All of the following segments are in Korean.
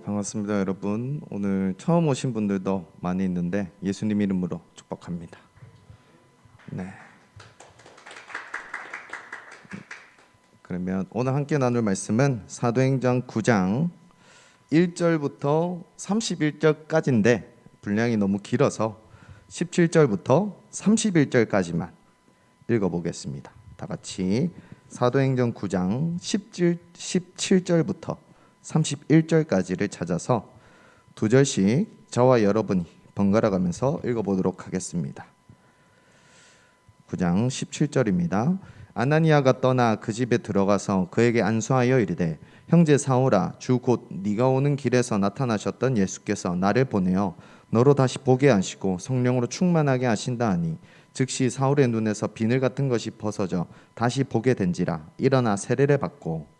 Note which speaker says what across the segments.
Speaker 1: 반갑습니다, 여러분. 오늘 처음 오신 분들도 많이 있는데 예수님 이름으로 축복합니다. 네. 그러면 오늘 함께 나눌 말씀은 사도행전 9장 1절부터 31절까지인데 분량이 너무 길어서 17절부터 31절까지만 읽어보겠습니다. 다 같이 사도행전 9장 17절부터 31절까지를 찾아서 두 절씩 저와 여러분이 번갈아 가면서 읽어보도록 하겠습니다. 9장 17절입니다. 아나니아가 떠나 그 집에 들어가서 그에게 안수하여 이르되 형제 사울아, 주 곧 네가 오는 길에서 나타나셨던 예수께서 나를 보내어 너로 다시 보게 하시고 성령으로 충만하게 하신다 하니 즉시 사울의 눈에서 비늘 같은 것이 벗어져 다시 보게 된지라. 일어나 세례를 받고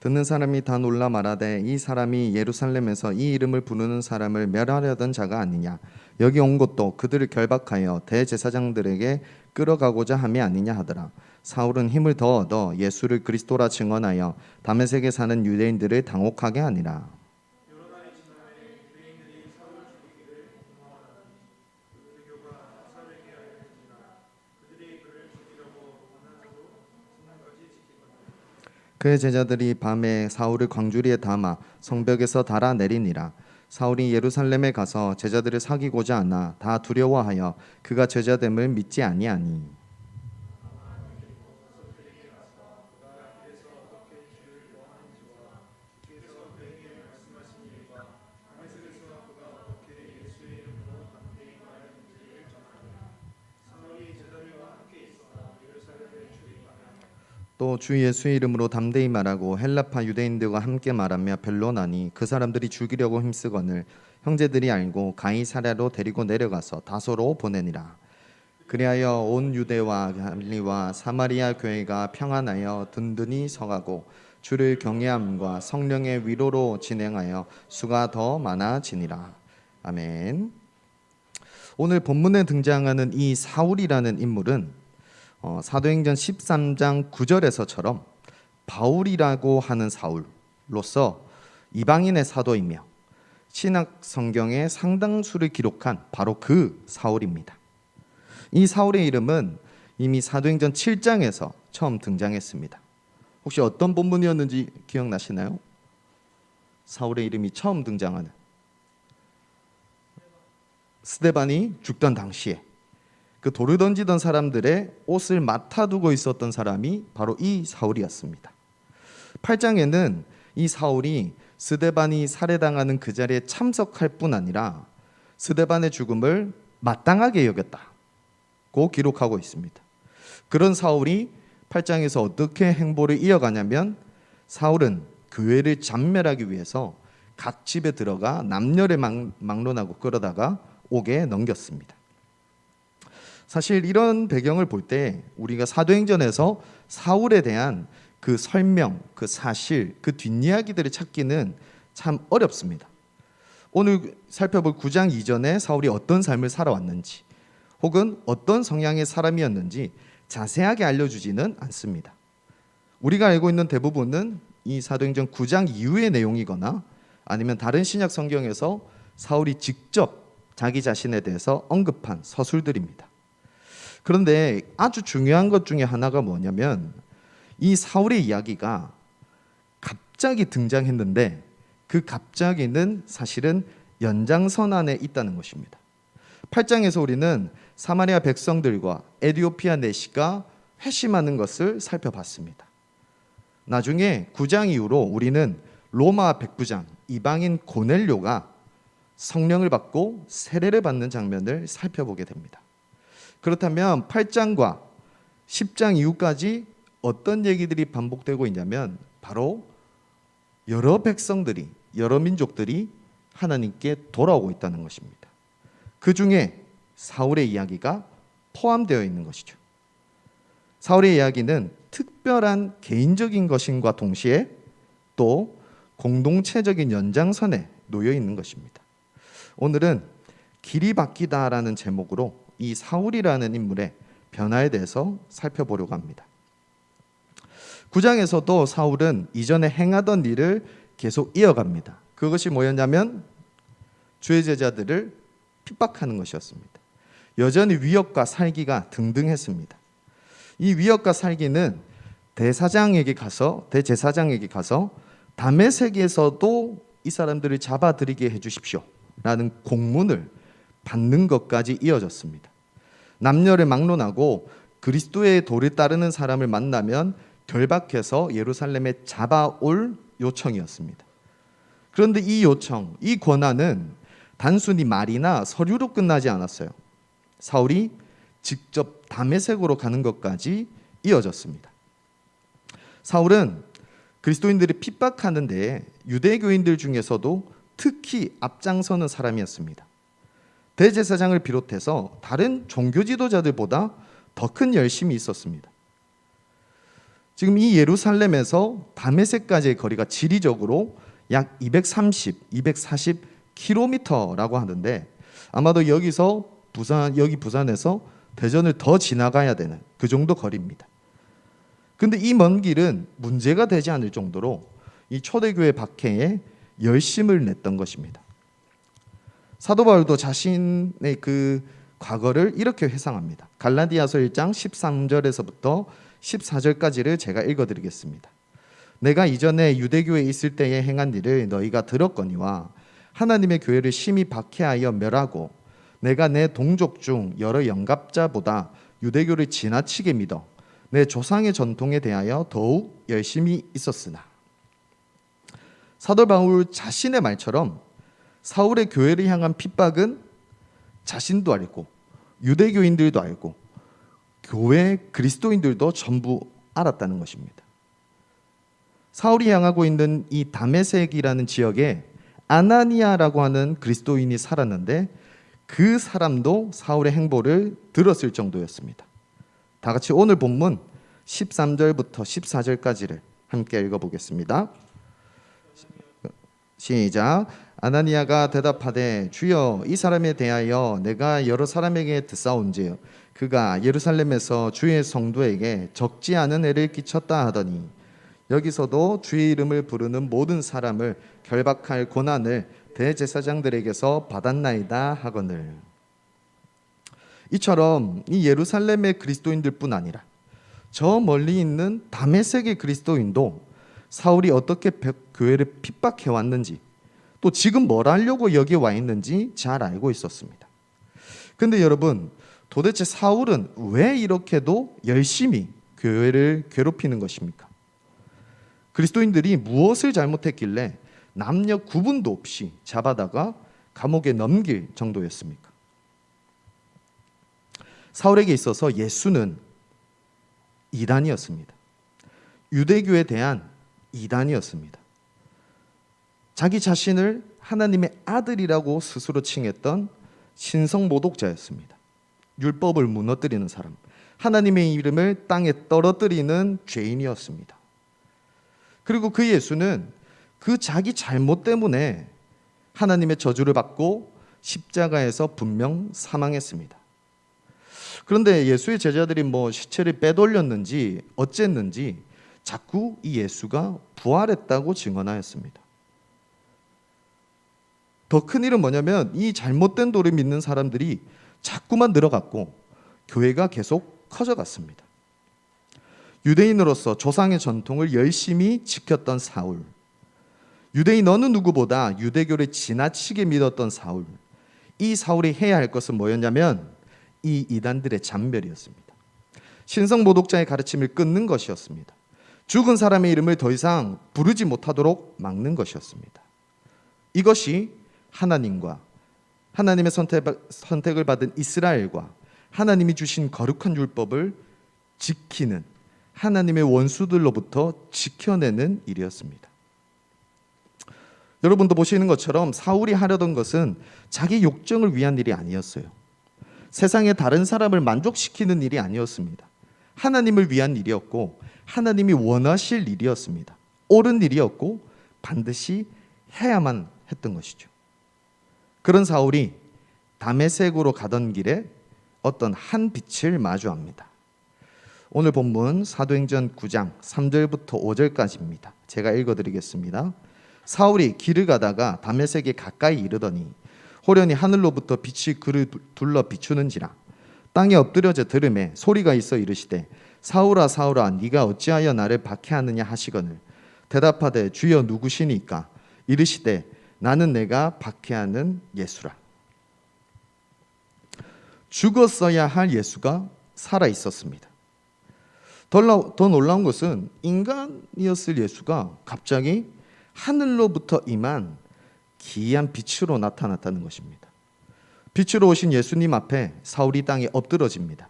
Speaker 1: 듣는 사람이 다 놀라 말하되 이 사람이 예루살렘에서 이 이름을 부르는 사람을 멸하려던 자가 아니냐. 여기 온 것도 그들을 결박하여 대제사장들에게 끌어가고자 함이 아니냐 하더라. 사울은 힘을 더 얻어 예수를 그리스도라 증언하여 다메섹에 사는 유대인들을 당혹하게 하니라. 그의 제자들이 밤에 사울을 광주리에 담아 성벽에서 달아내리니라. 사울이 예루살렘에 가서 제자들을 사귀고자 하나 다 두려워하여 그가 제자됨을 믿지 아니하니. 또 주 예수의 이름으로 담대히 말하고 헬라파 유대인들과 함께 말하며 변론하니 그 사람들이 죽이려고 힘쓰거늘 형제들이 알고 가이사랴로 데리고 내려가서 다소로 보내니라. 그리하여 온 유대와 갈릴리와 사마리아 교회가 평안하여 든든히 서가고 주를 경외함과 성령의 위로로 진행하여 수가 더 많아지니라. 아멘. 오늘 본문에 등장하는 이 사울이라는 인물은 사도행전 13장 9절에서처럼 바울이라고 하는 사울로서 이방인의 사도이며 신약 성경의 상당수를 기록한 바로 그 사울입니다. 이 사울의 이름은 이미 사도행전 7장에서 처음 등장했습니다. 혹시 어떤 본문이었는지 기억나시나요? 사울의 이름이 처음 등장하는 스데반이 죽던 당시에 그 돌을 던지던 사람들의 옷을 맡아두고 있었던 사람이 바로 이 사울이었습니다. 8장에는 이 사울이 스데반이 살해당하는 그 자리에 참석할 뿐 아니라 스데반의 죽음을 마땅하게 여겼다고 기록하고 있습니다. 그런 사울이 8장에서 어떻게 행보를 이어가냐면 사울은 교회를 잔멸하기 위해서 각 집에 들어가 남녀를 막론하고 끌어다가 옥에 넘겼습니다. 사실 이런 배경을 볼 때 우리가 사도행전에서 사울에 대한 그 설명, 그 사실, 그 뒷이야기들을 찾기는 참 어렵습니다. 오늘 살펴볼 9장 이전에 사울이 어떤 삶을 살아왔는지 혹은 어떤 성향의 사람이었는지 자세하게 알려주지는 않습니다. 우리가 알고 있는 대부분은 이 사도행전 9장 이후의 내용이거나 아니면 다른 신약 성경에서 사울이 직접 자기 자신에 대해서 언급한 서술들입니다. 그런데 아주 중요한 것 중에 하나가 뭐냐면 이 사울의 이야기가 갑자기 등장했는데 그 갑자기는 사실은 연장선 안에 있다는 것입니다. 8장에서 우리는 사마리아 백성들과 에티오피아 내시가 회심하는 것을 살펴봤습니다. 나중에 9장 이후로 우리는 로마 백부장 이방인 고넬료가 성령을 받고 세례를 받는 장면을 살펴보게 됩니다. 그렇다면 8장과 10장 이후까지 어떤 얘기들이 반복되고 있냐면 바로 여러 백성들이, 여러 민족들이 하나님께 돌아오고 있다는 것입니다. 그 중에 사울의 이야기가 포함되어 있는 것이죠. 사울의 이야기는 특별한 개인적인 것임과 동시에 또 공동체적인 연장선에 놓여 있는 것입니다. 오늘은 길이 바뀌다라는 제목으로 이 사울이라는 인물의 변화에 대해서 살펴보려고 합니다. 9장에서도 사울은 이전에 행하던 일을 계속 이어갑니다. 그것이 뭐였냐면 주의 제자들을 핍박하는 것이었습니다. 여전히 위협과 살기가 등등했습니다. 이 위협과 살기는 대제사장에게 가서 다메섹에서도 이 사람들을 잡아들이게 해주십시오 라는 공문을 받는 것까지 이어졌습니다. 남녀를 막론하고 그리스도의 도를 따르는 사람을 만나면 결박해서 예루살렘에 잡아올 요청이었습니다. 그런데 이 요청, 이 권한은 단순히 말이나 서류로 끝나지 않았어요. 사울이 직접 다메섹으로 가는 것까지 이어졌습니다. 사울은 그리스도인들이 핍박하는 데에 유대교인들 중에서도 특히 앞장서는 사람이었습니다. 대제사장을 비롯해서 다른 종교 지도자들보다 더 큰 열심이 있었습니다. 지금 이 예루살렘에서 다메섹까지의 거리가 지리적으로 약 240km라고 하는데 아마도 여기 부산에서 대전을 더 지나가야 되는 그 정도 거리입니다. 근데 이 먼 길은 문제가 되지 않을 정도로 이 초대교회 박해에 열심을 냈던 것입니다. 사도 바울도 자신의 그 과거를 이렇게 회상합니다. 갈라디아서 1장 13절에서부터 14절까지를 제가 읽어드리겠습니다. 내가 이전에 유대교에 있을 때에 행한 일을 너희가 들었거니와 하나님의 교회를 심히 박해하여 멸하고 내가 내 동족 중 여러 영갑자보다 유대교를 지나치게 믿어 내 조상의 전통에 대하여 더욱 열심히 있었으나. 사도 바울 자신의 말처럼 사울의 교회를 향한 핍박은 자신도 알고 유대교인들도 알고 교회 그리스도인들도 전부 알았다는 것입니다. 사울이 향하고 있는 이 다메섹이라는 지역에 아나니아라고 하는 그리스도인이 살았는데 그 사람도 사울의 행보를 들었을 정도였습니다. 다 같이 오늘 본문 13절부터 14절까지를 함께 읽어보겠습니다. 시작. 아나니아가 대답하되 주여 이 사람에 대하여 내가 여러 사람에게 듣사온즉 그가 예루살렘에서 주의 성도에게 적지 않은 애를 끼쳤다 하더니 여기서도 주의 이름을 부르는 모든 사람을 결박할 권한을 대제사장들에게서 받았나이다 하거늘. 이처럼 이 예루살렘의 그리스도인들뿐 아니라 저 멀리 있는 다메섹의 그리스도인도 사울이 어떻게 교회를 핍박해 왔는지 또 지금 뭘 하려고 여기 와 있는지 잘 알고 있었습니다. 근데 여러분, 도대체 사울은 왜 이렇게도 열심히 교회를 괴롭히는 것입니까? 그리스도인들이 무엇을 잘못했길래 남녀 구분도 없이 잡아다가 감옥에 넘길 정도였습니까? 사울에게 있어서 예수는 이단이었습니다. 유대교에 대한 이단이었습니다. 자기 자신을 하나님의 아들이라고 스스로 칭했던 신성모독자였습니다. 율법을 무너뜨리는 사람, 하나님의 이름을 땅에 떨어뜨리는 죄인이었습니다. 그리고 그 예수는 그 자기 잘못 때문에 하나님의 저주를 받고 십자가에서 분명 사망했습니다. 그런데 예수의 제자들이 시체를 빼돌렸는지 어쨌는지 자꾸 이 예수가 부활했다고 증언하였습니다. 더 큰 일은 뭐냐면 이 잘못된 도를 믿는 사람들이 자꾸만 늘어갔고 교회가 계속 커져갔습니다. 유대인으로서 조상의 전통을 열심히 지켰던 사울, 유대인 어느 누구보다 유대교를 지나치게 믿었던 사울, 이 사울이 해야 할 것은 뭐였냐면 이 이단들의 잔멸이었습니다. 신성모독자의 가르침을 끊는 것이었습니다. 죽은 사람의 이름을 더 이상 부르지 못하도록 막는 것이었습니다. 이것이 하나님과 하나님의 선택을 받은 이스라엘과 하나님이 주신 거룩한 율법을 지키는 하나님의 원수들로부터 지켜내는 일이었습니다. 여러분도 보시는 것처럼 사울이 하려던 것은 자기 욕정을 위한 일이 아니었어요. 세상의 다른 사람을 만족시키는 일이 아니었습니다. 하나님을 위한 일이었고 하나님이 원하실 일이었습니다. 옳은 일이었고 반드시 해야만 했던 것이죠. 그런 사울이 다메섹으로 가던 길에 어떤 한 빛을 마주합니다. 오늘 본문 사도행전 9장 3절부터 5절까지입니다. 제가 읽어드리겠습니다. 사울이 길을 가다가 다메섹에 가까이 이르더니 호련히 하늘로부터 빛이 그를 둘러 비추는지라. 땅에 엎드려져 들음에 소리가 있어 이르시되 사울아 사울아 네가 어찌하여 나를 박해하느냐 하시거늘 대답하되 주여 누구시니까 이르시되 나는 내가 박해하는 예수라. 죽었어야 할 예수가 살아 있었습니다. 더 놀라운 것은 인간이었을 예수가 갑자기 하늘로부터 임한 기이한 빛으로 나타났다는 것입니다. 빛으로 오신 예수님 앞에 사울이 땅에 엎드러집니다.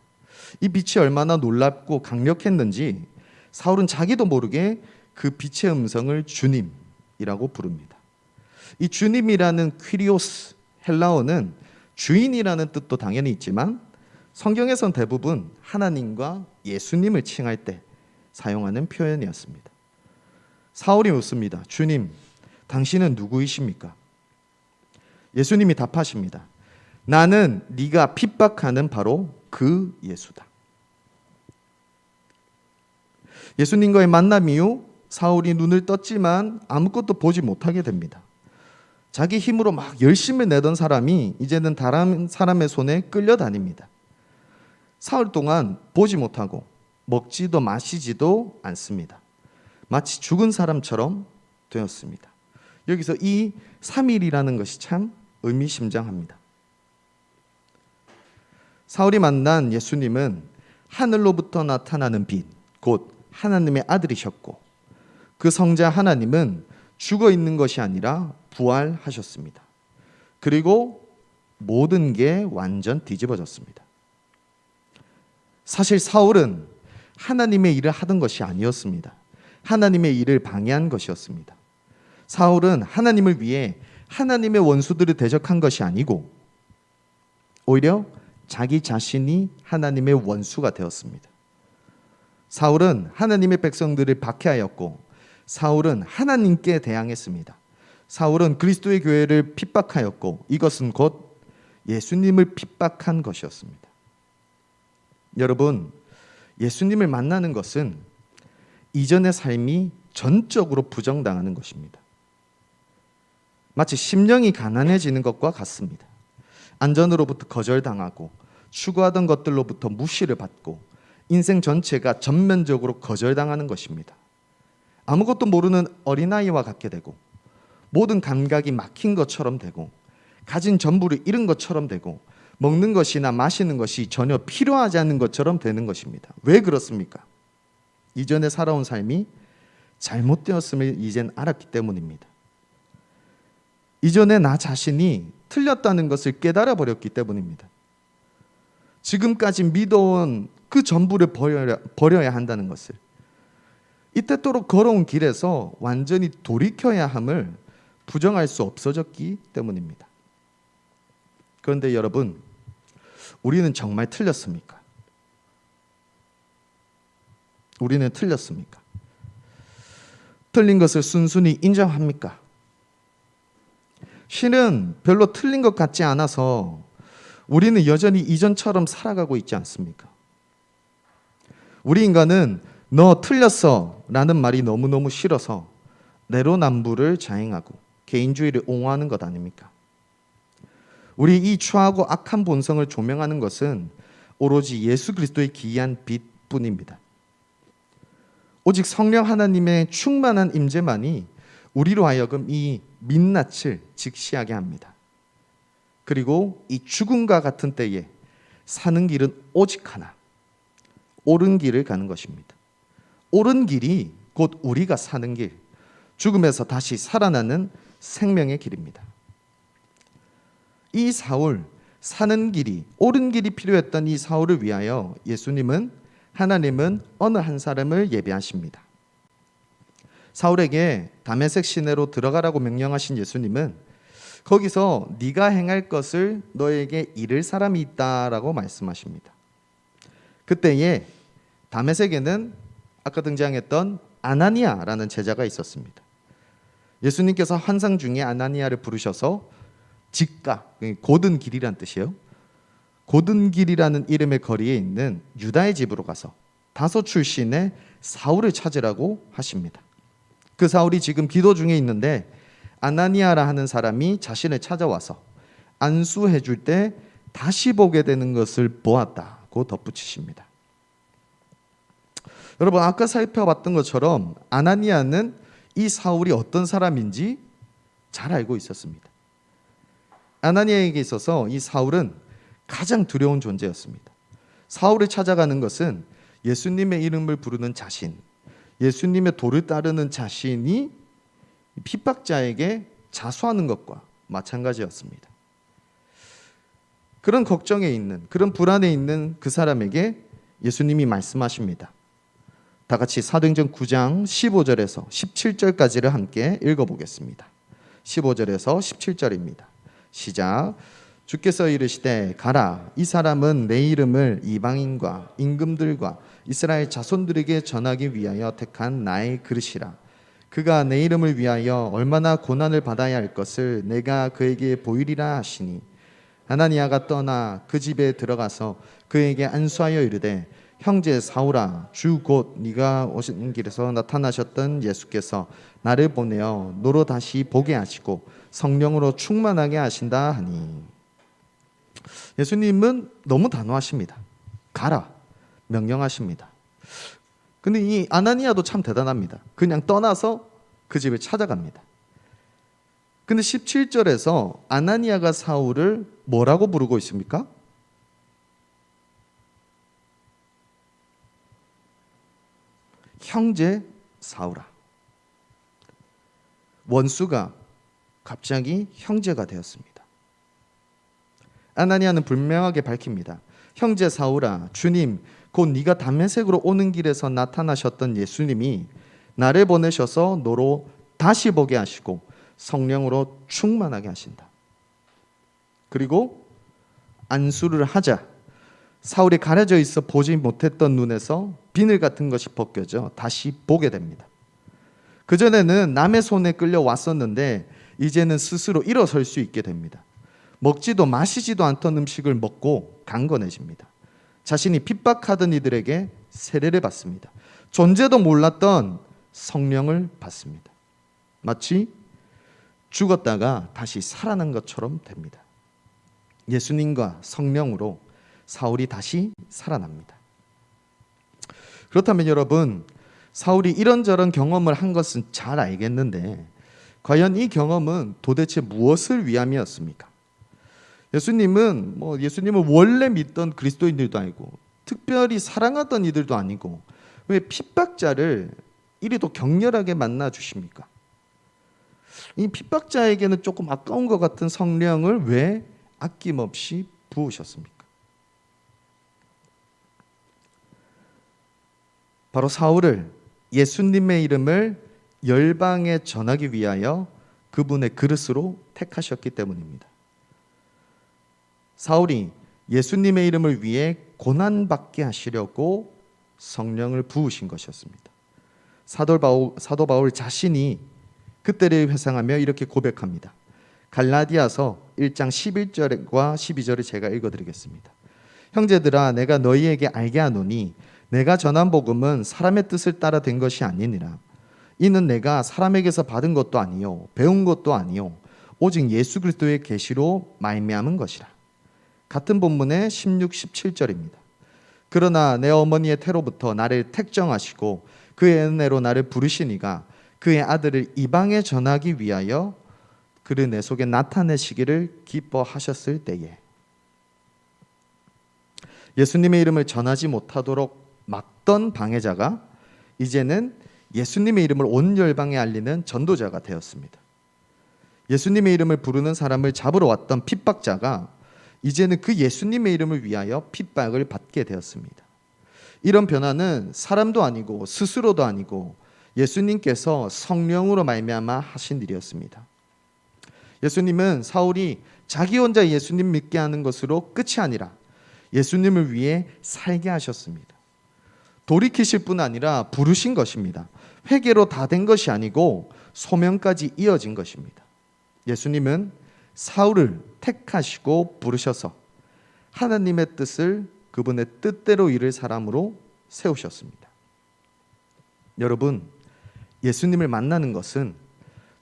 Speaker 1: 이 빛이 얼마나 놀랍고 강력했는지 사울은 자기도 모르게 그 빛의 음성을 주님이라고 부릅니다. 이 주님이라는 퀴리오스, 헬라어는 주인이라는 뜻도 당연히 있지만 성경에선 대부분 하나님과 예수님을 칭할 때 사용하는 표현이었습니다. 사울이 묻습니다. 주님, 당신은 누구이십니까? 예수님이 답하십니다. 나는 네가 핍박하는 바로 그 예수다. 예수님과의 만남 이후 사울이 눈을 떴지만 아무것도 보지 못하게 됩니다. 자기 힘으로 막 열심히 내던 사람이 이제는 다른 사람의 손에 끌려다닙니다. 사흘 동안 보지 못하고 먹지도 마시지도 않습니다. 마치 죽은 사람처럼 되었습니다. 여기서 이 3일이라는 것이 참 의미심장합니다. 사울이 만난 예수님은 하늘로부터 나타나는 빛, 곧 하나님의 아들이셨고 그 성자 하나님은 죽어 있는 것이 아니라 부활하셨습니다. 그리고 모든 게 완전 뒤집어졌습니다. 사실 사울은 하나님의 일을 하던 것이 아니었습니다. 하나님의 일을 방해한 것이었습니다. 사울은 하나님을 위해 하나님의 원수들을 대적한 것이 아니고 오히려 자기 자신이 하나님의 원수가 되었습니다. 사울은 하나님의 백성들을 박해하였고 사울은 하나님께 대항했습니다. 사울은 그리스도의 교회를 핍박하였고 이것은 곧 예수님을 핍박한 것이었습니다. 여러분, 예수님을 만나는 것은 이전의 삶이 전적으로 부정당하는 것입니다. 마치 심령이 가난해지는 것과 같습니다. 안전으로부터 거절당하고 추구하던 것들로부터 무시를 받고 인생 전체가 전면적으로 거절당하는 것입니다. 아무것도 모르는 어린아이와 같게 되고 모든 감각이 막힌 것처럼 되고 가진 전부를 잃은 것처럼 되고 먹는 것이나 마시는 것이 전혀 필요하지 않는 것처럼 되는 것입니다. 왜 그렇습니까? 이전에 살아온 삶이 잘못되었음을 이젠 알았기 때문입니다. 이전에 나 자신이 틀렸다는 것을 깨달아 버렸기 때문입니다. 지금까지 믿어온 그 전부를 버려야 한다는 것을, 이때도록 걸어온 길에서 완전히 돌이켜야 함을 부정할 수 없어졌기 때문입니다. 그런데 여러분, 우리는 정말 틀렸습니까? 우리는 틀렸습니까? 틀린 것을 순순히 인정합니까? 실은 별로 틀린 것 같지 않아서 우리는 여전히 이전처럼 살아가고 있지 않습니까? 우리 인간은 너 틀렸어 라는 말이 너무너무 싫어서 내로남불을 자행하고 개인주의를 옹호하는 것 아닙니까? 우리 이 추하고 악한 본성을 조명하는 것은 오로지 예수 그리스도의 기이한 빛뿐입니다. 오직 성령 하나님의 충만한 임재만이 우리로 하여금 이 민낯을 직시하게 합니다. 그리고 이 죽음과 같은 때에 사는 길은 오직 하나, 옳은 길을 가는 것입니다. 옳은 길이 곧 우리가 사는 길, 죽음에서 다시 살아나는 생명의 길입니다. 이 사울, 사는 길이, 옳은 길이 필요했던 이 사울을 위하여 하나님은 어느 한 사람을 예비하십니다. 사울에게 다메섹 시내로 들어가라고 명령하신 예수님은 거기서 네가 행할 것을 너에게 이를 사람이 있다라고 말씀하십니다. 그때에 다메섹에는 아까 등장했던 아나니아라는 제자가 있었습니다. 예수님께서 환상 중에 아나니아를 부르셔서 직가, 곧은 길이란 뜻이에요. 곧은 길이라는 이름의 거리에 있는 유다의 집으로 가서 다소 출신의 사울을 찾으라고 하십니다. 그 사울이 지금 기도 중에 있는데 아나니아라 하는 사람이 자신을 찾아와서 안수해 줄 때 다시 보게 되는 것을 보았다고 덧붙이십니다. 여러분, 아까 살펴봤던 것처럼 아나니아는 이 사울이 어떤 사람인지 잘 알고 있었습니다. 아나니아에게 있어서 이 사울은 가장 두려운 존재였습니다. 사울을 찾아가는 것은 예수님의 이름을 부르는 자신, 예수님의 도를 따르는 자신이 핍박자에게 자수하는 것과 마찬가지였습니다. 그런 걱정에 있는, 그런 불안에 있는 그 사람에게 예수님이 말씀하십니다. 다 같이 사도행전 9장 15절에서 17절까지를 함께 읽어보겠습니다. 15절에서 17절입니다. 시작. 주께서 이르시되 가라, 이 사람은 내 이름을 이방인과 임금들과 이스라엘 자손들에게 전하기 위하여 택한 나의 그릇이라. 그가 내 이름을 위하여 얼마나 고난을 받아야 할 것을 내가 그에게 보이리라 하시니, 아나니아가 떠나 그 집에 들어가서 그에게 안수하여 이르되, 형제 사울아, 주 곧 네가 오신 길에서 나타나셨던 예수께서 나를 보내어 너로 다시 보게 하시고 성령으로 충만하게 하신다 하니. 예수님은 너무 단호하십니다. 가라, 명령하십니다. 근데 이 아나니아도 참 대단합니다. 그냥 떠나서 그 집을 찾아갑니다. 근데 17절에서 아나니아가 사울을 뭐라고 부르고 있습니까? 형제 사울아. 원수가 갑자기 형제가 되었습니다. 아나니아는 분명하게 밝힙니다. 형제 사울아, 주님 곧 네가 담메색으로 오는 길에서 나타나셨던 예수님이 나를 보내셔서 너로 다시 보게 하시고 성령으로 충만하게 하신다. 그리고 안수를 하자 사울이 가려져 있어 보지 못했던 눈에서 비늘 같은 것이 벗겨져 다시 보게 됩니다. 그전에는 남의 손에 끌려 왔었는데 이제는 스스로 일어설 수 있게 됩니다. 먹지도 마시지도 않던 음식을 먹고 강건해집니다. 자신이 핍박하던 이들에게 세례를 받습니다. 존재도 몰랐던 성령을 받습니다. 마치 죽었다가 다시 살아난 것처럼 됩니다. 예수님과 성령으로 사울이 다시 살아납니다. 그렇다면 여러분, 사울이 이런저런 경험을 한 것은 잘 알겠는데 과연 이 경험은 도대체 무엇을 위함이었습니까? 예수님은 원래 믿던 그리스도인들도 아니고 특별히 사랑하던 이들도 아니고 왜 핍박자를 이리도 격렬하게 만나 주십니까? 이 핍박자에게는 조금 아까운 것 같은 성령을 왜 아낌없이 부으셨습니까? 바로 사울을, 예수님의 이름을 열방에 전하기 위하여 그분의 그릇으로 택하셨기 때문입니다. 사울이 예수님의 이름을 위해 고난받게 하시려고 성령을 부으신 것이었습니다. 사도 바울 자신이 그때를 회상하며 이렇게 고백합니다. 갈라디아서 1장 11절과 12절을 제가 읽어드리겠습니다. 형제들아, 내가 너희에게 알게 하노니 내가 전한 복음은 사람의 뜻을 따라 된 것이 아니니라. 이는 내가 사람에게서 받은 것도 아니요 배운 것도 아니요 오직 예수 그리스도의 계시로 말미암은 것이라. 같은 본문의 16, 17절입니다. 그러나 내 어머니의 태로부터 나를 택정하시고 그의 은혜로 나를 부르시니가 그의 아들을 이방에 전하기 위하여 그를 내 속에 나타내시기를 기뻐하셨을 때에. 예수님의 이름을 전하지 못하도록 막던 방해자가 이제는 예수님의 이름을 온 열방에 알리는 전도자가 되었습니다. 예수님의 이름을 부르는 사람을 잡으러 왔던 핍박자가 이제는 그 예수님의 이름을 위하여 핍박을 받게 되었습니다. 이런 변화는 사람도 아니고 스스로도 아니고 예수님께서 성령으로 말미암아 하신 일이었습니다. 예수님은 사울이 자기 혼자 예수님 믿게 하는 것으로 끝이 아니라 예수님을 위해 살게 하셨습니다. 돌이키실 뿐 아니라 부르신 것입니다. 회개로 다 된 것이 아니고 소명까지 이어진 것입니다. 예수님은 사울을 택하시고 부르셔서 하나님의 뜻을 그분의 뜻대로 이룰 사람으로 세우셨습니다. 여러분, 예수님을 만나는 것은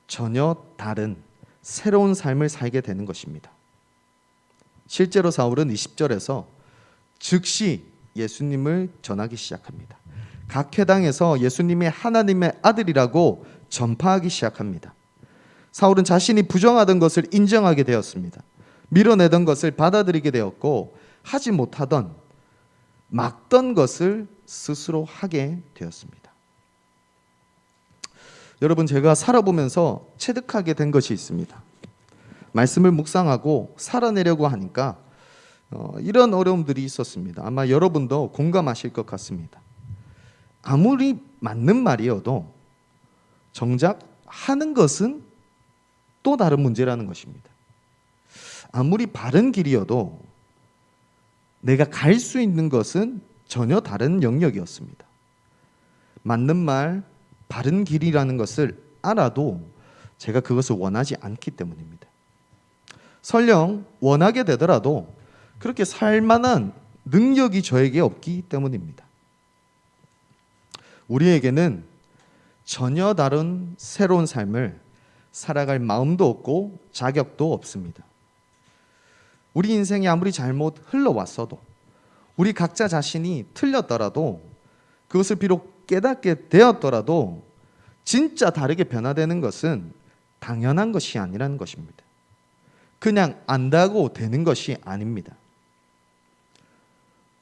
Speaker 1: 전혀 다른 새로운 삶을 살게 되는 것입니다. 실제로 사울은 20절에서 즉시 예수님을 전하기 시작합니다. 각 회당에서 예수님이 하나님의 아들이라고 전파하기 시작합니다. 사울은 자신이 부정하던 것을 인정하게 되었습니다. 밀어내던 것을 받아들이게 되었고, 하지 못하던 막던 것을 스스로 하게 되었습니다. 여러분, 제가 살아보면서 체득하게 된 것이 있습니다. 말씀을 묵상하고 살아내려고 하니까 이런 어려움들이 있었습니다. 아마 여러분도 공감하실 것 같습니다. 아무리 맞는 말이어도 정작 하는 것은 또 다른 문제라는 것입니다. 아무리 바른 길이어도 내가 갈 수 있는 것은 전혀 다른 영역이었습니다. 맞는 말, 바른 길이라는 것을 알아도 제가 그것을 원하지 않기 때문입니다. 설령 원하게 되더라도 그렇게 살 만한 능력이 저에게 없기 때문입니다. 우리에게는 전혀 다른 새로운 삶을 살아갈 마음도 없고 자격도 없습니다. 우리 인생이 아무리 잘못 흘러왔어도, 우리 각자 자신이 틀렸더라도, 그것을 비록 깨닫게 되었더라도 진짜 다르게 변화되는 것은 당연한 것이 아니라는 것입니다. 그냥 안다고 되는 것이 아닙니다.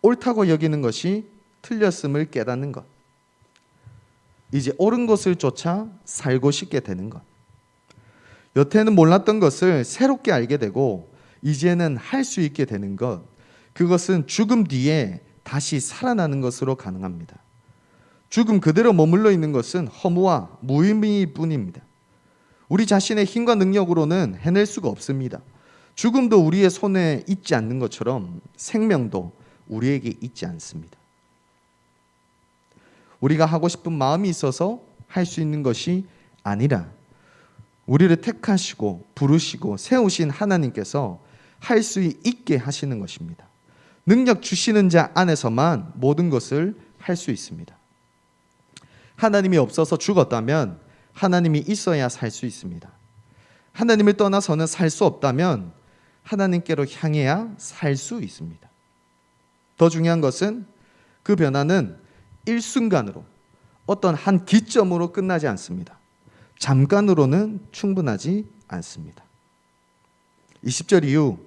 Speaker 1: 옳다고 여기는 것이 틀렸음을 깨닫는 것, 이제 옳은 것을 쫓아 살고 싶게 되는 것, 여태는 몰랐던 것을 새롭게 알게 되고 이제는 할 수 있게 되는 것, 그것은 죽음 뒤에 다시 살아나는 것으로 가능합니다. 죽음 그대로 머물러 있는 것은 허무와 무의미일 뿐입니다. 우리 자신의 힘과 능력으로는 해낼 수가 없습니다. 죽음도 우리의 손에 있지 않는 것처럼 생명도 우리에게 있지 않습니다. 우리가 하고 싶은 마음이 있어서 할 수 있는 것이 아니라 우리를 택하시고 부르시고 세우신 하나님께서 할 수 있게 하시는 것입니다. 능력 주시는 자 안에서만 모든 것을 할 수 있습니다. 하나님이 없어서 죽었다면 하나님이 있어야 살 수 있습니다. 하나님을 떠나서는 살 수 없다면 하나님께로 향해야 살 수 있습니다. 더 중요한 것은 그 변화는 일순간으로, 어떤 한 기점으로 끝나지 않습니다. 잠깐으로는 충분하지 않습니다. 20절 이후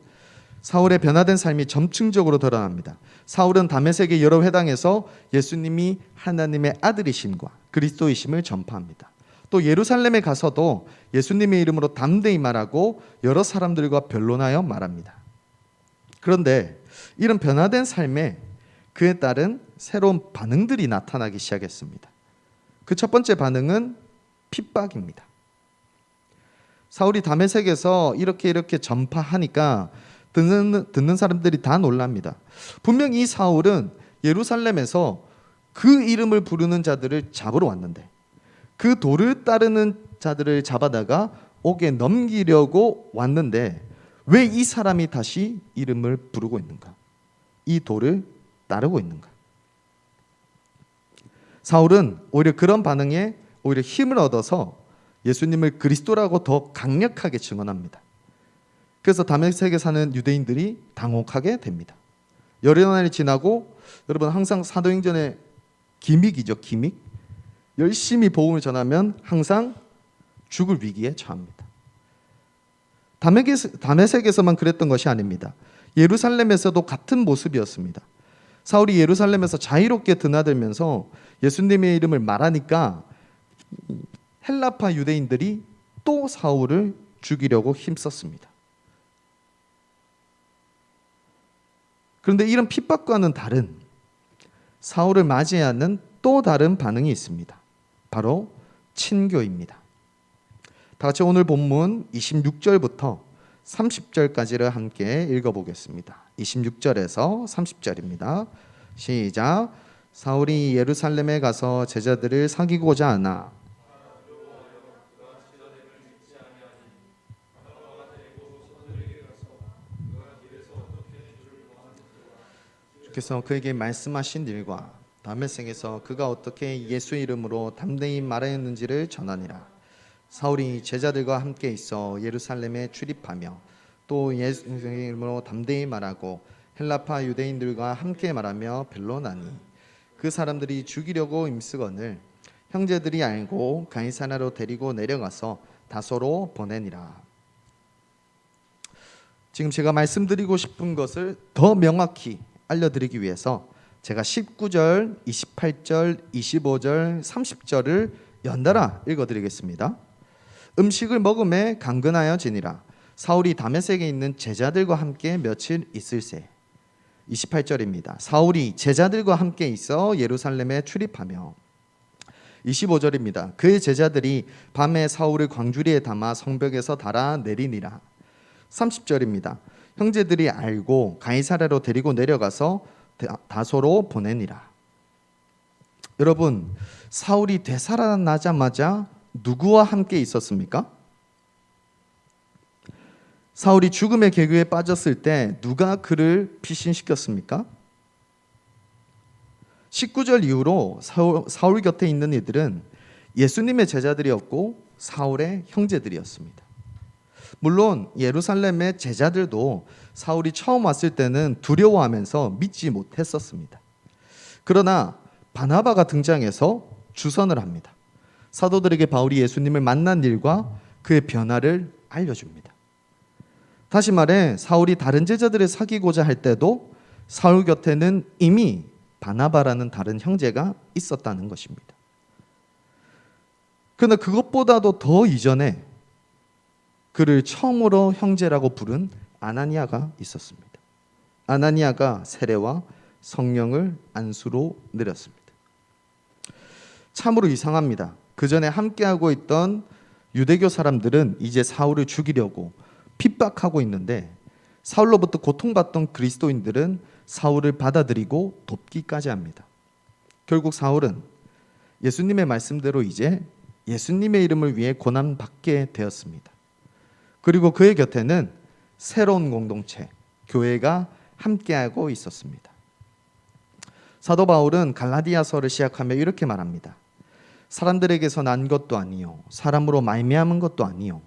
Speaker 1: 사울의 변화된 삶이 점층적으로 드러납니다. 사울은 다메섹의 여러 회당에서 예수님이 하나님의 아들이심과 그리스도이심을 전파합니다. 또 예루살렘에 가서도 예수님의 이름으로 담대히 말하고 여러 사람들과 변론하여 말합니다. 그런데 이런 변화된 삶에 그에 따른 새로운 반응들이 나타나기 시작했습니다. 그 첫 번째 반응은 핍박입니다. 사울이 다메섹에서 이렇게 전파하니까 듣는 사람들이 다 놀랍니다. 분명 이 사울은 예루살렘에서 그 이름을 부르는 자들을 잡으러 왔는데, 그 돌을 따르는 자들을 잡아다가 옥에 넘기려고 왔는데 왜 이 사람이 다시 이름을 부르고 있는가? 이 돌을 따르고 있는가? 사울은 오히려 그런 반응에 오히려 힘을 얻어서 예수님을 그리스도라고 더 강력하게 증언합니다. 그래서 다메섹에 사는 유대인들이 당혹하게 됩니다. 여러 날이 지나고, 여러분 항상 사도행전의 기믹이죠, 기믹. 열심히 복음을 전하면 항상 죽을 위기에 처합니다. 다메섹에서만 그랬던 것이 아닙니다. 예루살렘에서도 같은 모습이었습니다. 사울이 예루살렘에서 자유롭게 드나들면서 예수님의 이름을 말하니까 헬라파 유대인들이 또 사울을 죽이려고 힘썼습니다. 그런데 이런 핍박과는 다른, 사울을 맞이하는 또 다른 반응이 있습니다. 바로 친교입니다. 다 같이 오늘 본문 26절부터 30절까지를 함께 읽어보겠습니다. 26절에서 30절입니다. 시작. 사울이 예루살렘에 가서 제자들을 사귀고자 하나 주께서 그에게 말씀하신 일과 다음의 생에서 그가 어떻게 예수 이름으로 담대히 말하였는지를 전하니라. 사울이 제자들과 함께 있어 예루살렘에 출입하며 또 예수 이름으로 담대히 말하고 헬라파 유대인들과 함께 말하며 변론하니 그 사람들이 죽이려고 임쓰거늘 형제들이 알고 가이사랴로 데리고 내려가서 다소로 보내니라. 지금 제가 말씀드리고 싶은 것을 더 명확히 알려드리기 위해서 제가 19절, 28절, 25절, 30절을 연달아 읽어드리겠습니다. 음식을 먹음에 강건하여지니라. 사울이 다메섹에 있는 제자들과 함께 며칠 있을세. 28절입니다. 사울이 제자들과 함께 있어 예루살렘에 출입하며. 25절입니다. 그의 제자들이 밤에 사울을 광주리에 담아 성벽에서 달아 내리니라. 30절입니다. 형제들이 알고 가이사랴로 데리고 내려가서 다소로 보내니라. 여러분, 사울이 되살아나자마자 누구와 함께 있었습니까? 사울이 죽음의 계교에 빠졌을 때 누가 그를 피신시켰습니까? 19절 이후로 사울 곁에 있는 이들은 예수님의 제자들이었고 사울의 형제들이었습니다. 물론 예루살렘의 제자들도 사울이 처음 왔을 때는 두려워하면서 믿지 못했었습니다. 그러나 바나바가 등장해서 주선을 합니다. 사도들에게 바울이 예수님을 만난 일과 그의 변화를 알려줍니다. 다시 말해 사울이 다른 제자들을 사귀고자 할 때도 사울 곁에는 이미 바나바라는 다른 형제가 있었다는 것입니다. 그러나 그것보다도 더 이전에 그를 처음으로 형제라고 부른 아나니아가 있었습니다. 아나니아가 세례와 성령을 안수로 내렸습니다. 참으로 이상합니다. 그 전에 함께하고 있던 유대교 사람들은 이제 사울을 죽이려고 핍박하고 있는데 사울로부터 고통받던 그리스도인들은 사울을 받아들이고 돕기까지 합니다. 결국 사울은 예수님의 말씀대로 이제 예수님의 이름을 위해 고난받게 되었습니다. 그리고 그의 곁에는 새로운 공동체, 교회가 함께하고 있었습니다. 사도 바울은 갈라디아서를 시작하며 이렇게 말합니다. 사람들에게서 난 것도 아니요 사람으로 말미암은 것도 아니요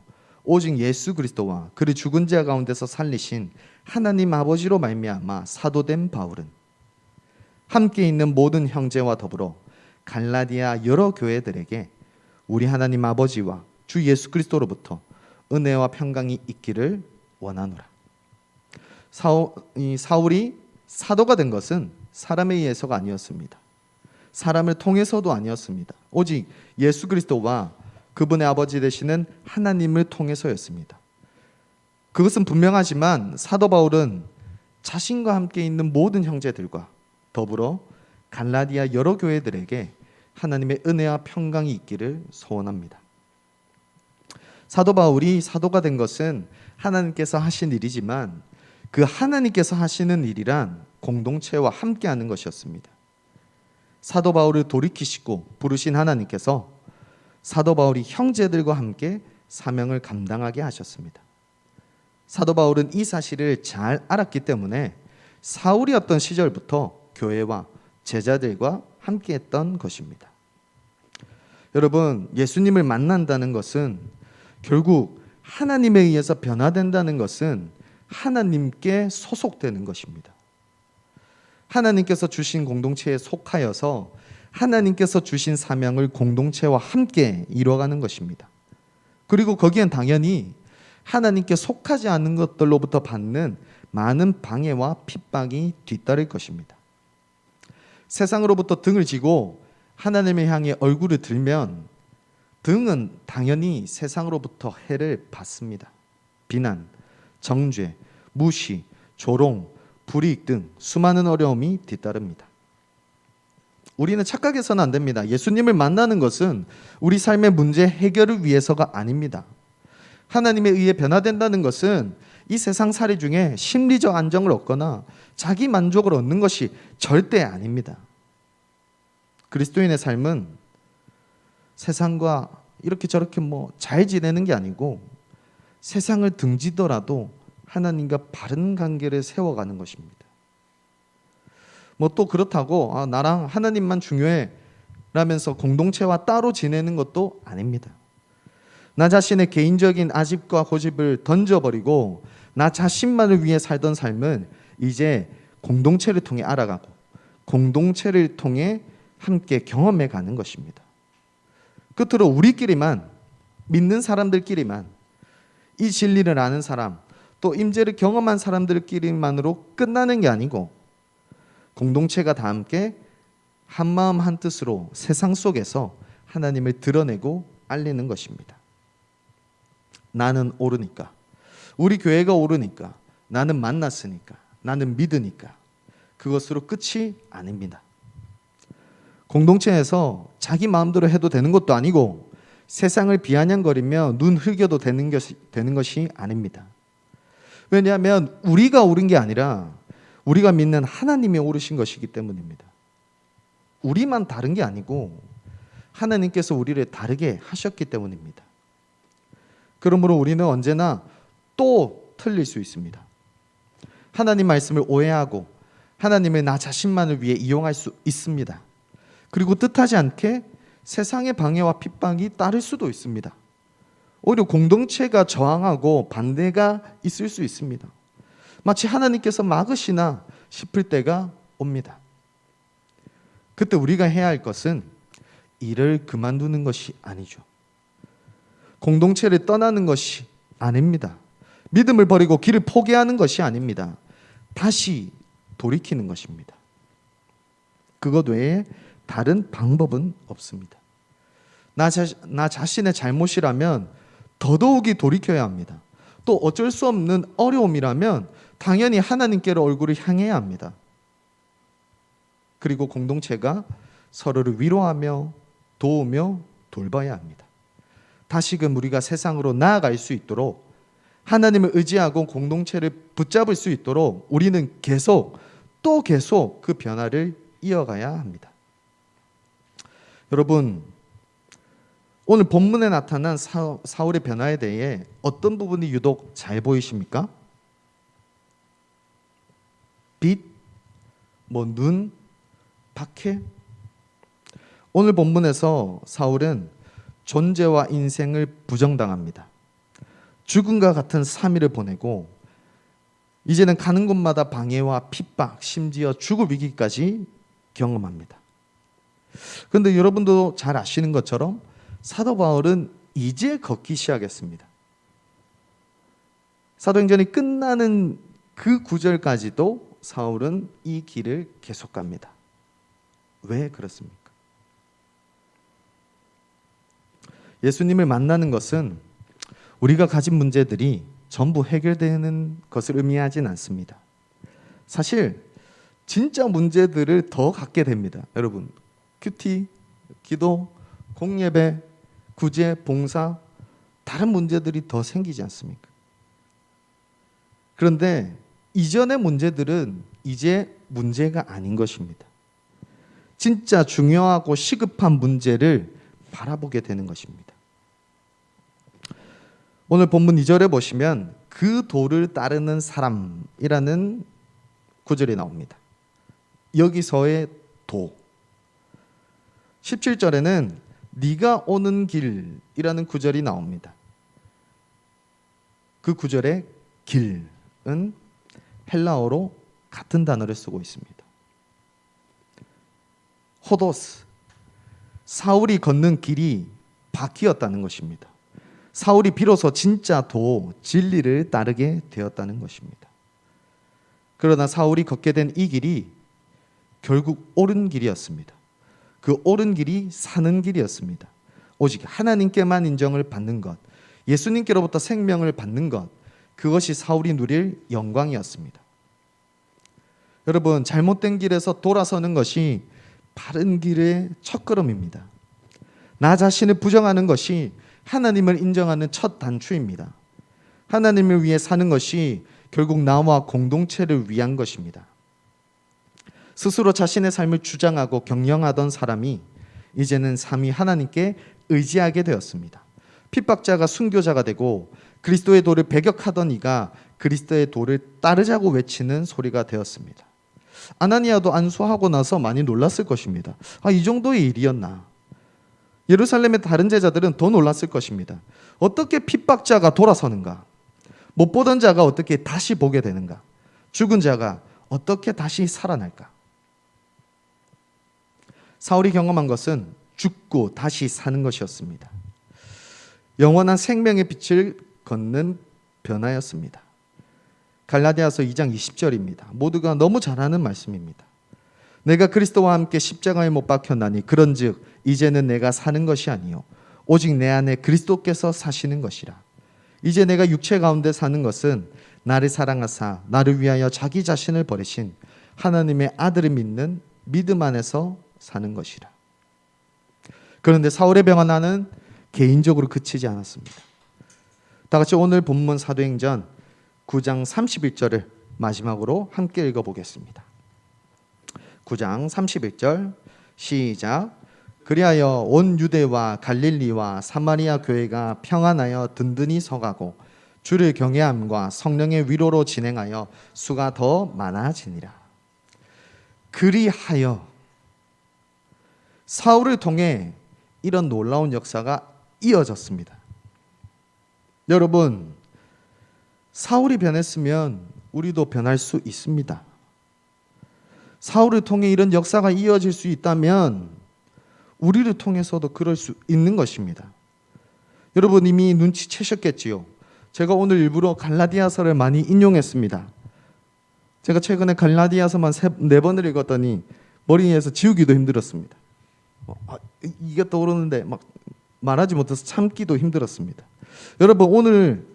Speaker 1: 오직 예수 그리스도와 그를 죽은 자 가운데서 살리신 하나님 아버지로 말미암아 사도된 바울은 함께 있는 모든 형제와 더불어 갈라디아 여러 교회들에게 우리 하나님 아버지와 주 예수 그리스도로부터 은혜와 평강이 있기를 원하노라. 사울이 사도가 된 것은 사람에 의해서가 아니었습니다. 사람을 통해서도 아니었습니다. 오직 예수 그리스도와 그분의 아버지 되시는 하나님을 통해서였습니다. 그것은 분명하지만 사도 바울은 자신과 함께 있는 모든 형제들과 더불어 갈라디아 여러 교회들에게 하나님의 은혜와 평강이 있기를 소원합니다. 사도 바울이 사도가 된 것은 하나님께서 하신 일이지만 그 하나님께서 하시는 일이란 공동체와 함께하는 것이었습니다. 사도 바울을 돌이키시고 부르신 하나님께서 사도 바울이 형제들과 함께 사명을 감당하게 하셨습니다. 사도 바울은 이 사실을 잘 알았기 때문에 사울이었던 시절부터 교회와 제자들과 함께했던 것입니다. 여러분, 예수님을 만난다는 것은 결국 하나님에 의해서 변화된다는 것은 하나님께 소속되는 것입니다. 하나님께서 주신 공동체에 속하여서 하나님께서 주신 사명을 공동체와 함께 이루어가는 것입니다. 그리고 거기엔 당연히 하나님께 속하지 않는 것들로부터 받는 많은 방해와 핍박이 뒤따를 것입니다. 세상으로부터 등을 지고 하나님을 향해 얼굴을 들면 등은 당연히 세상으로부터 해를 받습니다. 비난, 정죄, 무시, 조롱, 불이익 등 수많은 어려움이 뒤따릅니다. 우리는 착각해서는 안 됩니다. 예수님을 만나는 것은 우리 삶의 문제 해결을 위해서가 아닙니다. 하나님에 의해 변화된다는 것은 이 세상 살이 중에 심리적 안정을 얻거나 자기 만족을 얻는 것이 절대 아닙니다. 그리스도인의 삶은 세상과 이렇게 저렇게 잘 지내는 게 아니고 세상을 등지더라도 하나님과 바른 관계를 세워가는 것입니다. 뭐 또 그렇다고 나랑 하나님만 중요해 라면서 공동체와 따로 지내는 것도 아닙니다. 나 자신의 개인적인 아집과 고집을 던져버리고 나 자신만을 위해 살던 삶은 이제 공동체를 통해 알아가고 공동체를 통해 함께 경험해 가는 것입니다. 끝으로 우리끼리만, 믿는 사람들끼리만, 이 진리를 아는 사람, 또 임재를 경험한 사람들끼리만으로 끝나는 게 아니고 공동체가 다 함께 한마음 한뜻으로 세상 속에서 하나님을 드러내고 알리는 것입니다. 나는 오르니까, 우리 교회가 오르니까, 나는 만났으니까, 나는 믿으니까 그것으로 끝이 아닙니다. 공동체에서 자기 마음대로 해도 되는 것도 아니고 세상을 비아냥거리며 눈 흘겨도 되는 것이 아닙니다. 왜냐하면 우리가 오른 게 아니라 우리가 믿는 하나님이 오르신 것이기 때문입니다. 우리만 다른 게 아니고 하나님께서 우리를 다르게 하셨기 때문입니다. 그러므로 우리는 언제나 또 틀릴 수 있습니다. 하나님 말씀을 오해하고 하나님을 나 자신만을 위해 이용할 수 있습니다. 그리고 뜻하지 않게 세상의 방해와 핍박이 따를 수도 있습니다. 오히려 공동체가 저항하고 반대가 있을 수 있습니다. 마치 하나님께서 막으시나 싶을 때가 옵니다. 그때 우리가 해야 할 것은 일을 그만두는 것이 아니죠. 공동체를 떠나는 것이 아닙니다. 믿음을 버리고 길을 포기하는 것이 아닙니다. 다시 돌이키는 것입니다. 그것 외에 다른 방법은 없습니다. 나 자신의 잘못이라면 더더욱이 돌이켜야 합니다. 또 어쩔 수 없는 어려움이라면 당연히 하나님께로 얼굴을 향해야 합니다. 그리고 공동체가 서로를 위로하며 도우며 돌봐야 합니다. 다시금 우리가 세상으로 나아갈 수 있도록 하나님을 의지하고 공동체를 붙잡을 수 있도록 우리는 계속 그 변화를 이어가야 합니다. 여러분, 오늘 본문에 나타난 사울의 변화에 대해 어떤 부분이 유독 잘 보이십니까? 빛, 눈, 박해? 오늘 본문에서 사울은 존재와 인생을 부정당합니다. 죽음과 같은 3일을 보내고 이제는 가는 곳마다 방해와 핍박, 심지어 죽을 위기까지 경험합니다. 그런데 여러분도 잘 아시는 것처럼 사도 바울은 이제 걷기 시작했습니다. 사도행전이 끝나는 그 구절까지도 사울은 이 길을 계속 갑니다. 왜 그렇습니까? 예수님을 만나는 것은 우리가 가진 문제들이 전부 해결되는 것을 의미하진 않습니다. 사실 진짜 문제들을 더 갖게 됩니다. 여러분, 큐티, 기도, 공예배, 구제, 봉사, 다른 문제들이 더 생기지 않습니까? 그런데 이전의 문제들은 이제 문제가 아닌 것입니다. 진짜 중요하고 시급한 문제를 바라보게 되는 것입니다. 오늘 본문 2절에 보시면 그 도를 따르는 사람이라는 구절이 나옵니다. 여기서의 도. 17절에는 네가 오는 길이라는 구절이 나옵니다. 그 구절의 길은 헬라어로 같은 단어를 쓰고 있습니다. 호도스, 사울이 걷는 길이 바뀌었다는 것입니다. 사울이 비로소 진짜 진리를 따르게 되었다는 것입니다. 그러나 사울이 걷게 된 이 길이 결국 옳은 길이었습니다. 그 옳은 길이 사는 길이었습니다. 오직 하나님께만 인정을 받는 것, 예수님께로부터 생명을 받는 것, 그것이 사울이 누릴 영광이었습니다. 여러분, 잘못된 길에서 돌아서는 것이 바른 길의 첫걸음입니다. 나 자신을 부정하는 것이 하나님을 인정하는 첫 단추입니다. 하나님을 위해 사는 것이 결국 나와 공동체를 위한 것입니다. 스스로 자신의 삶을 주장하고 경영하던 사람이 이제는 삼위 하나님께 의지하게 되었습니다. 핍박자가 순교자가 되고 그리스도의 도를 배격하던 이가 그리스도의 도를 따르자고 외치는 소리가 되었습니다. 아나니아도 안수하고 나서 많이 놀랐을 것입니다. 이 정도의 일이었나. 예루살렘의 다른 제자들은 더 놀랐을 것입니다. 어떻게 핍박자가 돌아서는가? 못 보던 자가 어떻게 다시 보게 되는가? 죽은 자가 어떻게 다시 살아날까? 사울이 경험한 것은 죽고 다시 사는 것이었습니다. 영원한 생명의 빛을 걷는 변화였습니다. 갈라디아서 2장 20절입니다. 모두가 너무 잘 아는 말씀입니다. 내가 그리스도와 함께 십자가에 못 박혔나니 그런즉 이제는 내가 사는 것이 아니요 오직 내 안에 그리스도께서 사시는 것이라. 이제 내가 육체 가운데 사는 것은 나를 사랑하사 나를 위하여 자기 자신을 버리신 하나님의 아들을 믿는 믿음 안에서 사는 것이라. 그런데 사울의 변화는 개인적으로 그치지 않았습니다. 다 같이 오늘 본문 사도행전 9장 31절을 마지막으로 함께 읽어보겠습니다. 9장 31절 시작. 그리하여 온 유대와 갈릴리와 사마리아 교회가 평안하여 든든히 서가고 주를 경외함과 성령의 위로로 진행하여 수가 더 많아지니라. 그리하여 사울을 통해 이런 놀라운 역사가 이어졌습니다. 여러분, 사울이 변했으면 우리도 변할 수 있습니다. 사울을 통해 이런 역사가 이어질 수 있다면 우리를 통해서도 그럴 수 있는 것입니다. 여러분 이미 눈치채셨겠지요. 제가 오늘 일부러 갈라디아서를 많이 인용했습니다. 제가 최근에 갈라디아서만 4번을 읽었더니 머리에서 지우기도 힘들었습니다. 이게 떠오르는데 막 말하지 못해서 참기도 힘들었습니다. 여러분 오늘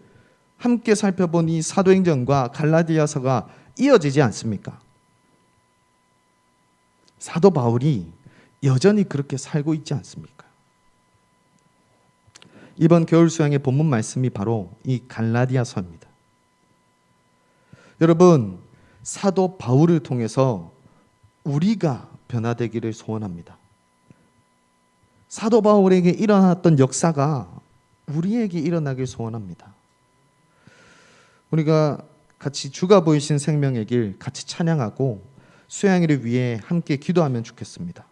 Speaker 1: 함께 살펴본 이 사도행전과 갈라디아서가 이어지지 않습니까? 사도 바울이 여전히 그렇게 살고 있지 않습니까? 이번 겨울 수양의 본문 말씀이 바로 이 갈라디아서입니다. 여러분, 사도 바울을 통해서 우리가 변화되기를 소원합니다. 사도 바울에게 일어났던 역사가 우리에게 일어나길 소원합니다. 우리가 같이 주가 보이신 생명의 길 같이 찬양하고 수양이를 위해 함께 기도하면 좋겠습니다.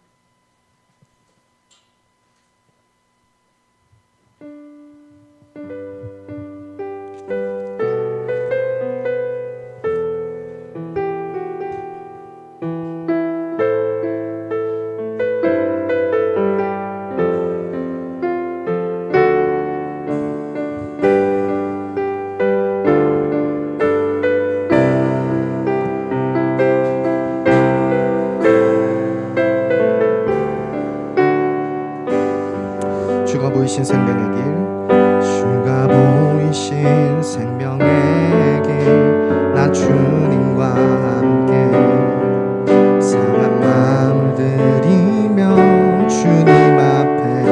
Speaker 1: 주가 보이신 생명의 길, 주가 보이신 생명의 길, 나 주님과 함께 상한 마음을 들이며 주님 앞에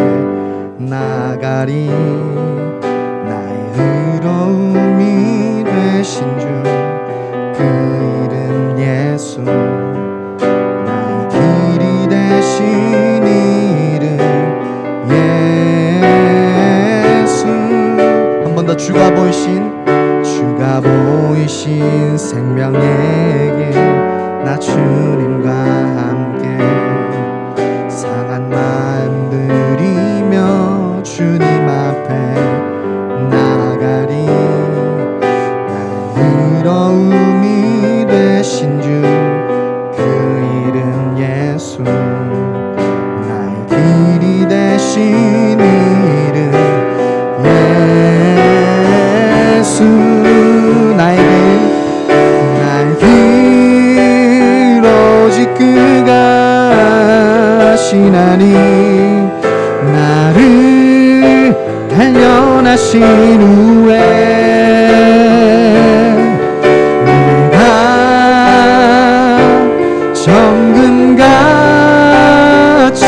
Speaker 1: 나가리. 나의 의로움이 되신 주, 그 이름 예수, 나의 길이 되신 이름 예수. 한 번 더 주가 보이신 생명의 길, 나 주님과 함께 상한 마음 들이며 주님 앞에 나가리. 나의 의로움이 되신 주, 그 이름 예수, 나의 길이 되신 이름 예수. 나의 길 오직 그가 하시나니, 나를 단련하신 후에 내가 정금같이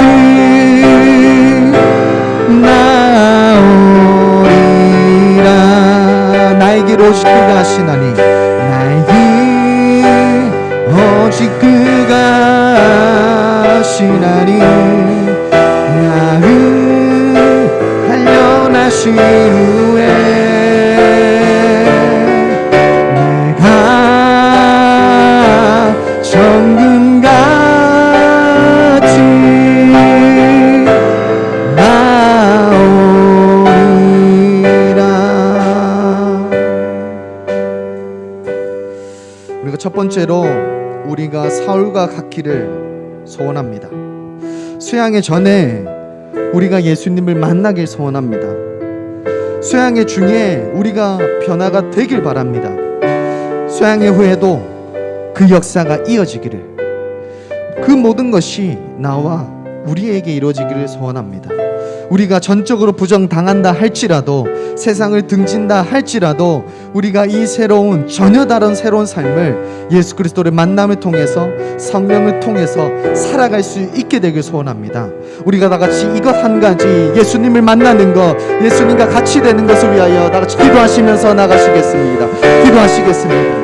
Speaker 1: 나오리라. 나의 길 오직 그가 하시나니, 나의 길 오직 그가 하시나니, 나를 단련하신 후에 내가 정금 번째로 우리가 사울과 같기를 소원합니다. 수양회 전에 우리가 예수님을 만나길 소원합니다. 수양회 중에 우리가 변화가 되길 바랍니다. 수양회 후에도 그 역사가 이어지기를, 그 모든 것이 나와 우리에게 이루어지기를 소원합니다. 우리가 전적으로 부정당한다 할지라도, 세상을 등진다 할지라도 우리가 이 새로운, 전혀 다른 새로운 삶을 예수 그리스도를 만남을 통해서, 성령을 통해서 살아갈 수 있게 되길 소원합니다. 우리가 다 같이 이것 한 가지, 예수님을 만나는 것, 예수님과 같이 되는 것을 위하여 다 같이 기도하시면서 나가시겠습니다. 기도하시겠습니다.